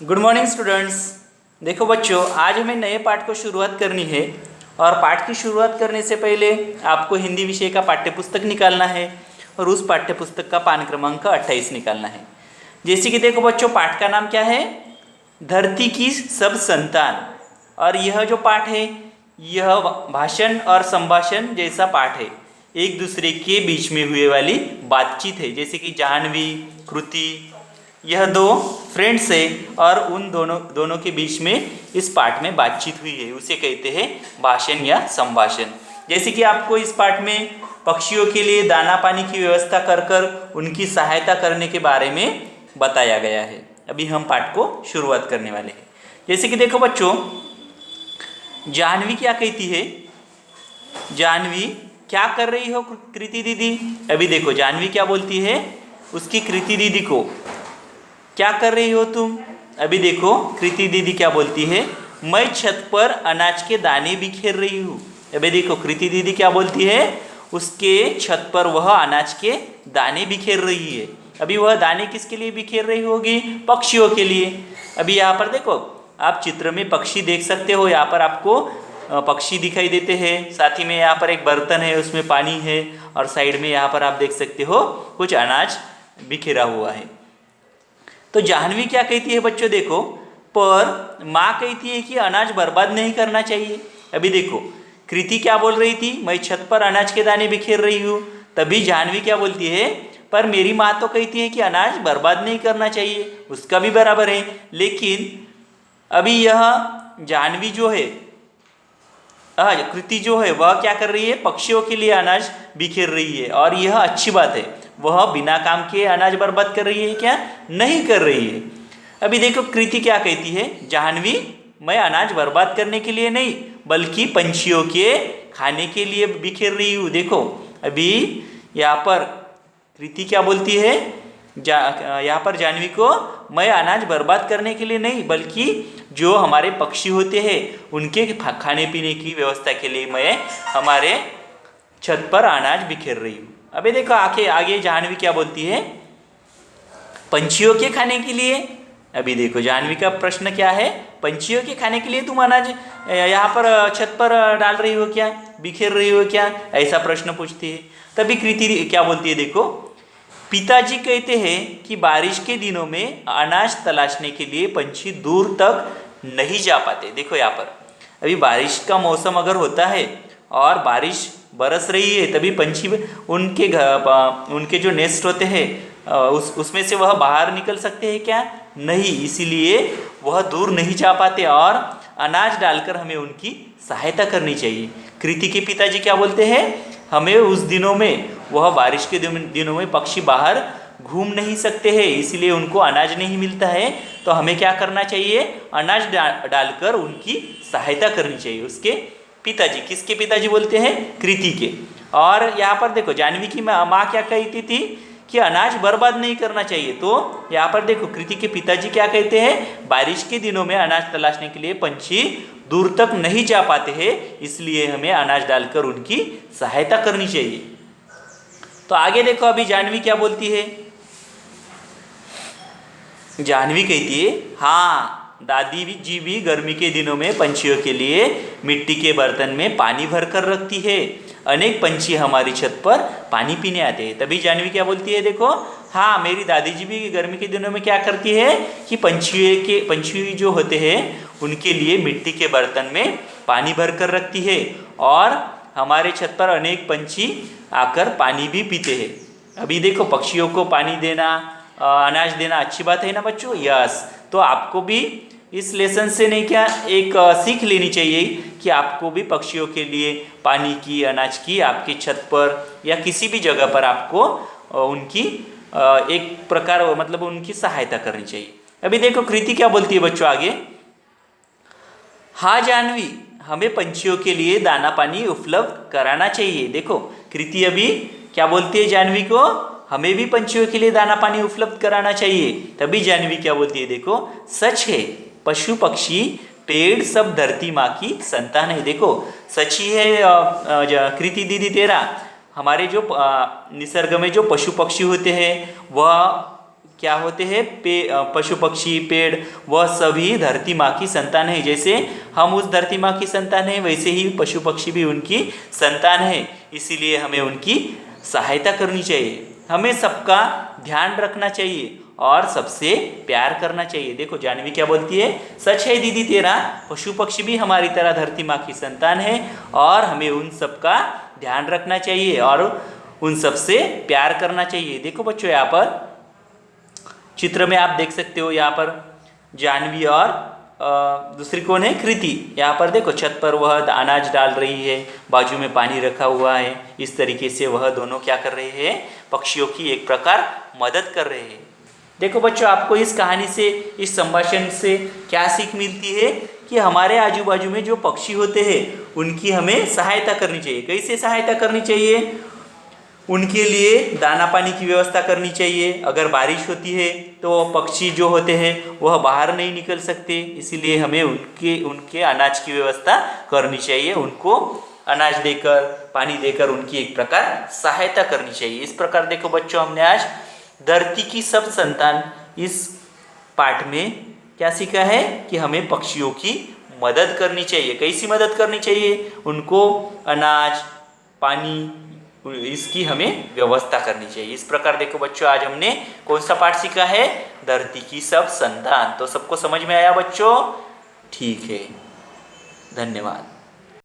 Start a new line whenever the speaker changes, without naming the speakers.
Good morning students. देखो बच्चों, आज हमें नए पाठ को शुरुआत करनी है और पाठ की शुरुआत करने से पहले आपको हिंदी विषय का पाठ्यपुस्तक निकालना है और उस पाठ्यपुस्तक का पान क्रमांक 28 निकालना है। जैसे कि देखो बच्चों, पाठ का नाम क्या है? धरती की सब संतान। और यह जो पाठ है यह भाषण और संभाषण जैसा पाठ है, एक दूसरे के बीच में हुए वाली बातचीत है। जैसे कि जाह्नवी, कृति, यह दो फ्रेंड्स है और उन दोनों के बीच में इस पाठ में बातचीत हुई है, उसे कहते हैं भाषण या संभाषण। जैसे कि आपको इस पाठ में पक्षियों के लिए दाना पानी की व्यवस्था कर कर उनकी सहायता करने के बारे में बताया गया है। अभी हम पाठ को शुरुआत करने वाले हैं। जैसे कि देखो बच्चों, जाह्नवी क्या कहती है? जाह्नवी, क्या कर रही हो कृति दीदी? अभी देखो जाह्नवी क्या बोलती है उसकी कृति दीदी को, क्या कर रही हो तुम? अभी देखो कृति दीदी क्या बोलती है, मैं छत पर अनाज के दाने बिखेर रही हूँ। अभी देखो कृति दीदी क्या बोलती है, उसके छत पर वह अनाज के दाने बिखेर रही है। अभी वह दाने किसके लिए बिखेर रही होगी? पक्षियों के लिए। अभी यहाँ पर देखो, आप चित्र में पक्षी देख सकते हो। यहाँ पर आपको पक्षी दिखाई देते हैं, साथ ही में यहाँ पर एक बर्तन है, उसमें पानी है और साइड में यहाँ पर आप देख सकते हो कुछ अनाज बिखेरा हुआ है। तो जाह्नवी क्या कहती है बच्चों? देखो, पर माँ कहती है कि अनाज बर्बाद नहीं करना चाहिए। अभी देखो कृति क्या बोल रही थी, मैं छत पर अनाज के दाने बिखेर रही हूँ। तभी जाह्नवी क्या बोलती है, पर मेरी माँ तो कहती है कि अनाज बर्बाद नहीं करना चाहिए, उसका भी बराबर है। लेकिन अभी यह जाह्नवी जो है, कृति जो है वह क्या कर रही है, पक्षियों के लिए अनाज बिखेर रही है और यह अच्छी बात है। वह बिना काम के अनाज बर्बाद कर रही है क्या? नहीं कर रही है। अभी देखो कृति क्या कहती है, जाह्नवी, मैं अनाज बर्बाद करने के लिए नहीं बल्कि पंछियों के खाने के लिए बिखेर रही हूँ। देखो अभी यहाँ पर कृति क्या बोलती है, यहाँ पर जाह्नवी को, मैं अनाज बर्बाद करने के लिए नहीं बल्कि जो हमारे पक्षी होते हैं उनके खाने पीने की व्यवस्था के लिए मैं हमारे छत पर अनाज बिखेर रही हूँ। अबे देखो आगे जाह्नवी क्या बोलती है, पंछियों के खाने के लिए। अभी देखो जाह्नवी का प्रश्न क्या है, पंछियों के खाने के लिए तुम अनाज यहाँ पर छत पर डाल रही हो क्या, बिखेर रही हो क्या, ऐसा प्रश्न पूछती है। तभी कृति क्या बोलती है, देखो, पिताजी कहते हैं कि बारिश के दिनों में अनाज तलाशने के लिए पंछी दूर तक नहीं जा पाते। देखो यहाँ पर अभी बारिश का मौसम अगर होता है और बारिश बरस रही है, तभी पंछी उनके जो नेस्ट होते हैं उसमें से वह बाहर निकल सकते हैं क्या? नहीं, इसीलिए वह दूर नहीं जा पाते और अनाज डालकर हमें उनकी सहायता करनी चाहिए। कृति के पिताजी क्या बोलते हैं, हमें उस दिनों में, वह बारिश के दिनों में पक्षी बाहर घूम नहीं सकते हैं, इसीलिए उनको अनाज नहीं मिलता है, तो हमें क्या करना चाहिए, अनाज डालकर उनकी सहायता करनी चाहिए। उसके पिताजी, किसके पिताजी बोलते हैं? कृति के। और यहाँ पर देखो जाह्नवी की माँ क्या कहती थी कि अनाज बर्बाद नहीं करना चाहिए। तो यहाँ पर देखो कृति के पिताजी क्या कहते हैं, बारिश के दिनों में अनाज तलाशने के लिए पंछी दूर तक नहीं जा पाते हैं, इसलिए हमें अनाज डालकर उनकी सहायता करनी चाहिए। तो आगे देखो अभी जाह्नवी क्या बोलती है। जाह्नवी कहती है, हाँ, दादी जी भी गर्मी के दिनों में पंछियों के लिए मिट्टी के बर्तन में पानी भर कर रखती है। अनेक पंछी हमारी छत पर पानी पीने आते हैं। तभी जाह्नवी क्या बोलती है, देखो, हाँ, मेरी दादी जी भी गर्मी के दिनों में क्या करती है कि पंछी जो होते हैं उनके लिए मिट्टी के बर्तन में पानी भर कर रखती है और हमारे छत पर अनेक पंछी आकर पानी भी पीते हैं। अभी देखो पक्षियों को पानी देना, अनाज देना अच्छी बात है ना बच्चों? यस। तो आपको भी इस लेसन से नहीं क्या एक सीख लेनी चाहिए कि आपको भी पक्षियों के लिए पानी की, अनाज की आपकी छत पर या किसी भी जगह पर आपको उनकी एक प्रकार मतलब उनकी सहायता करनी चाहिए। अभी देखो कृति क्या बोलती है बच्चों आगे, हाँ जाह्नवी, हमें पंछियों के लिए दाना पानी उपलब्ध कराना चाहिए। देखो कृति अभी क्या बोलती है जाह्नवी को, हमें भी पंछियों के लिए दाना पानी उपलब्ध कराना चाहिए। तभी जाह्नवी क्या बोलती है, देखो, सच है, पशु पक्षी पेड़ सब धरती माँ की संतान है। देखो सच ही है कृति दीदी तेरा, हमारे जो निसर्ग में जो पशु पक्षी होते हैं वह क्या होते हैं, पशु पक्षी पेड़, वह सभी धरती माँ की संतान है। जैसे हम उस धरती माँ की संतान है, वैसे ही पशु पक्षी भी उनकी संतान है। इसीलिए हमें उनकी सहायता करनी चाहिए, हमें सबका ध्यान रखना चाहिए और सबसे प्यार करना चाहिए। देखो जानवी क्या बोलती है, सच है दीदी तेरा, पशु पक्षी भी हमारी तरह धरती माँ की संतान है और हमें उन सबका ध्यान रखना चाहिए और उन सबसे प्यार करना चाहिए। देखो बच्चों यहाँ पर चित्र में आप देख सकते हो, यहाँ पर जानवी और दूसरी कौन है, कृति। यहाँ पर देखो छत पर वह अनाज डाल रही है, बाजू में पानी रखा हुआ है। इस तरीके से वह दोनों क्या कर रहे हैं, पक्षियों की एक प्रकार मदद कर रहे हैं। देखो बच्चों आपको इस कहानी से, इस संभाषण से क्या सीख मिलती है कि हमारे आजू बाजू में जो पक्षी होते हैं उनकी हमें सहायता करनी चाहिए। कैसे सहायता करनी चाहिए, उनके लिए दाना पानी की व्यवस्था करनी चाहिए। अगर बारिश होती है तो पक्षी जो होते हैं वह बाहर नहीं निकल सकते, इसीलिए हमें उनके अनाज की व्यवस्था करनी चाहिए। उनको अनाज देकर, पानी देकर उनकी एक प्रकार सहायता करनी चाहिए। इस प्रकार देखो बच्चों हमने आज धरती की सब संतान इस पाठ में क्या सीखा है कि हमें पक्षियों की मदद करनी चाहिए। कैसी मदद करनी चाहिए, उनको अनाज पानी इसकी हमें व्यवस्था करनी चाहिए। इस प्रकार देखो बच्चों आज हमने कौन सा पाठ सीखा है, धरती की सब संतान। तो सबको समझ में आया बच्चों? ठीक है, धन्यवाद।